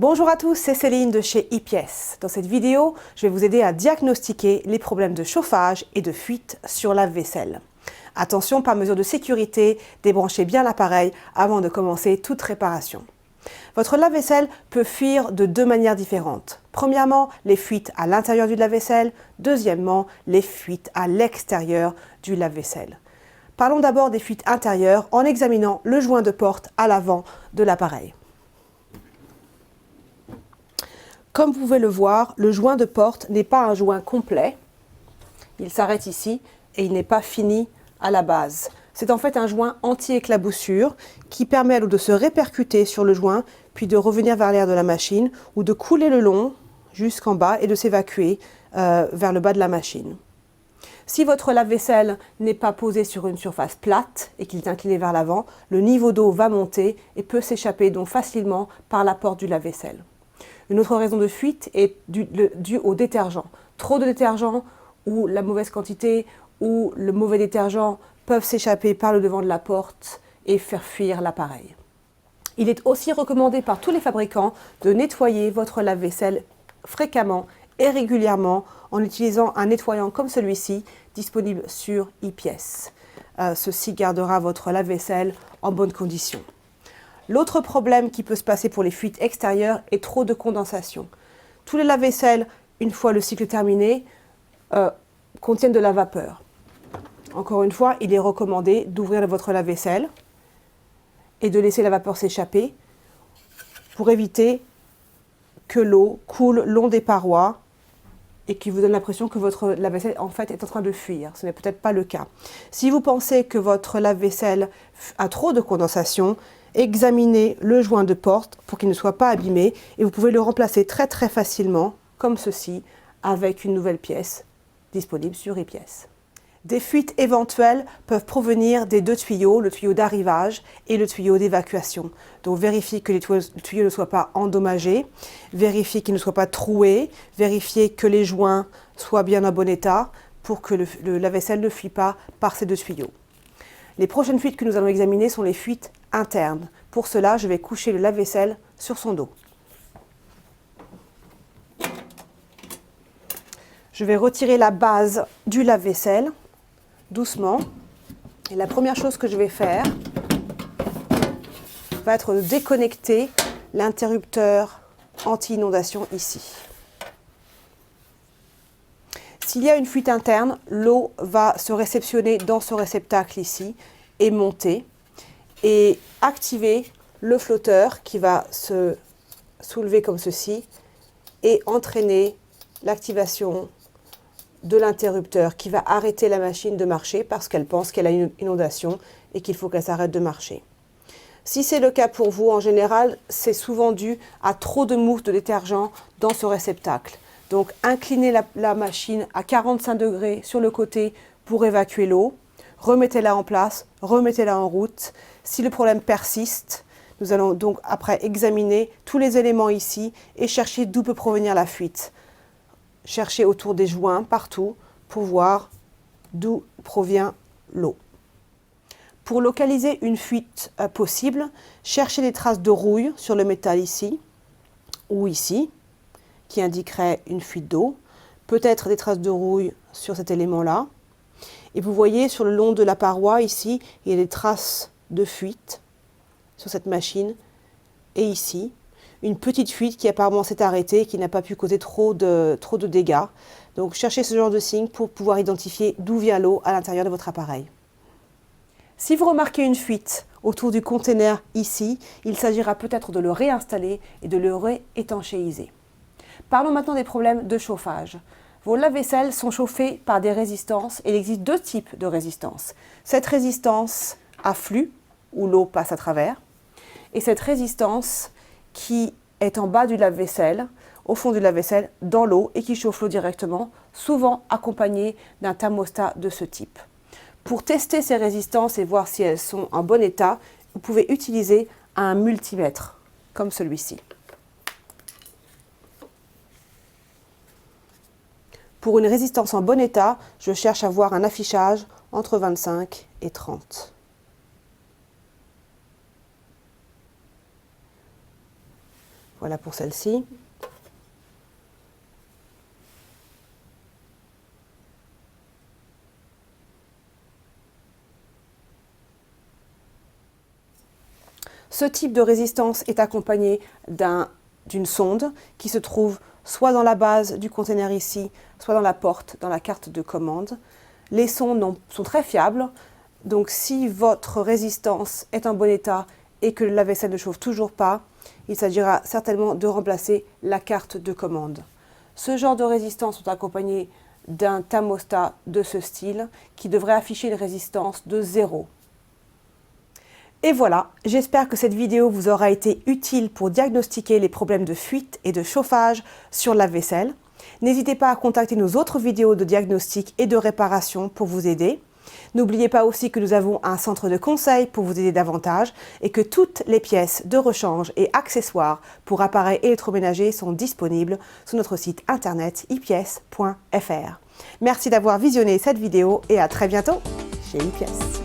Bonjour à tous, c'est Céline de chez ePièces. Dans cette vidéo, je vais vous aider à diagnostiquer les problèmes de chauffage et de fuite sur lave-vaisselle. Attention, par mesure de sécurité, débranchez bien l'appareil avant de commencer toute réparation. Votre lave-vaisselle peut fuir de deux manières différentes. Premièrement, les fuites à l'intérieur du lave-vaisselle. Deuxièmement, les fuites à l'extérieur du lave-vaisselle. Parlons d'abord des fuites intérieures en examinant le joint de porte à l'avant de l'appareil. Comme vous pouvez le voir, le joint de porte n'est pas un joint complet. Il s'arrête ici et il n'est pas fini à la base. C'est en fait un joint anti-éclaboussure qui permet à l'eau de se répercuter sur le joint, puis de revenir vers l'arrière de la machine ou de couler le long jusqu'en bas et de s'évacuer vers le bas de la machine. Si votre lave-vaisselle n'est pas posé sur une surface plate et qu'il est incliné vers l'avant, le niveau d'eau va monter et peut s'échapper donc facilement par la porte du lave-vaisselle. Une autre raison de fuite est due au détergent. Trop de détergent ou la mauvaise quantité ou le mauvais détergent peuvent s'échapper par le devant de la porte et faire fuir l'appareil. Il est aussi recommandé par tous les fabricants de nettoyer votre lave-vaisselle fréquemment et régulièrement en utilisant un nettoyant comme celui-ci disponible sur ePièces. Ceci gardera votre lave-vaisselle en bonne condition. L'autre problème qui peut se passer pour les fuites extérieures est trop de condensation. Tous les lave-vaisselles, une fois le cycle terminé, contiennent de la vapeur. Encore une fois, il est recommandé d'ouvrir votre lave-vaisselle et de laisser la vapeur s'échapper pour éviter que l'eau coule le long des parois et qui vous donne l'impression que votre lave-vaisselle en fait est en train de fuir. Ce n'est peut-être pas le cas. Si vous pensez que votre lave-vaisselle a trop de condensation, examinez le joint de porte pour qu'il ne soit pas abîmé et vous pouvez le remplacer très facilement, comme ceci, avec une nouvelle pièce disponible sur ePièces. Des fuites éventuelles peuvent provenir des deux tuyaux, le tuyau d'arrivage et le tuyau d'évacuation. Donc vérifiez que les tuyaux ne soient pas endommagés, vérifiez qu'ils ne soient pas troués, vérifiez que les joints soient bien en bon état pour que le lave-vaisselle ne fuit pas par ces deux tuyaux. Les prochaines fuites que nous allons examiner sont les fuites internes. Pour cela, je vais coucher le lave-vaisselle sur son dos. Je vais retirer la base du lave-vaisselle doucement. Et la première chose que je vais faire va être de déconnecter l'interrupteur anti-inondation ici. S'il y a une fuite interne, l'eau va se réceptionner dans ce réceptacle ici et monter et activer le flotteur qui va se soulever comme ceci et entraîner l'activation de l'interrupteur qui va arrêter la machine de marcher parce qu'elle pense qu'elle a une inondation et qu'il faut qu'elle s'arrête de marcher. Si c'est le cas pour vous, en général, c'est souvent dû à trop de mousse de détergent dans ce réceptacle. Donc, inclinez la machine à 45 degrés sur le côté pour évacuer l'eau. Remettez-la en place, remettez-la en route. Si le problème persiste, nous allons donc après examiner tous les éléments ici et chercher d'où peut provenir la fuite. Cherchez autour des joints, partout, pour voir d'où provient l'eau. Pour localiser une fuite possible, cherchez des traces de rouille sur le métal ici ou ici, qui indiquerait une fuite d'eau. Peut-être des traces de rouille sur cet élément-là. Et vous voyez sur le long de la paroi ici, il y a des traces de fuite sur cette machine. Et ici, une petite fuite qui apparemment s'est arrêtée et qui n'a pas pu causer trop de dégâts. Donc cherchez ce genre de signe pour pouvoir identifier d'où vient l'eau à l'intérieur de votre appareil. Si vous remarquez une fuite autour du conteneur ici, il s'agira peut-être de le réinstaller et de le réétanchéiser. Parlons maintenant des problèmes de chauffage. Vos lave-vaisselles sont chauffés par des résistances et il existe deux types de résistances. Cette résistance à flux, où l'eau passe à travers, et cette résistance qui est en bas du lave-vaisselle, au fond du lave-vaisselle, dans l'eau et qui chauffe l'eau directement, souvent accompagnée d'un thermostat de ce type. Pour tester ces résistances et voir si elles sont en bon état, vous pouvez utiliser un multimètre, comme celui-ci. Pour une résistance en bon état, je cherche à voir un affichage entre 25 et 30. Voilà pour celle-ci. Ce type de résistance est accompagné d'une sonde qui se trouve soit dans la base du conteneur ici, soit dans la porte, dans la carte de commande. Les sondes sont très fiables, donc si votre résistance est en bon état et que le lave-vaisselle ne chauffe toujours pas, il s'agira certainement de remplacer la carte de commande. Ce genre de résistance sont accompagnés d'un thermostat de ce style qui devrait afficher une résistance de 0. Et voilà, j'espère que cette vidéo vous aura été utile pour diagnostiquer les problèmes de fuite et de chauffage sur le lave-vaisselle. N'hésitez pas à contacter nos autres vidéos de diagnostic et de réparation pour vous aider. N'oubliez pas aussi que nous avons un centre de conseil pour vous aider davantage et que toutes les pièces de rechange et accessoires pour appareils électroménagers sont disponibles sur notre site internet ipièces.fr. Merci d'avoir visionné cette vidéo et à très bientôt chez iPièces.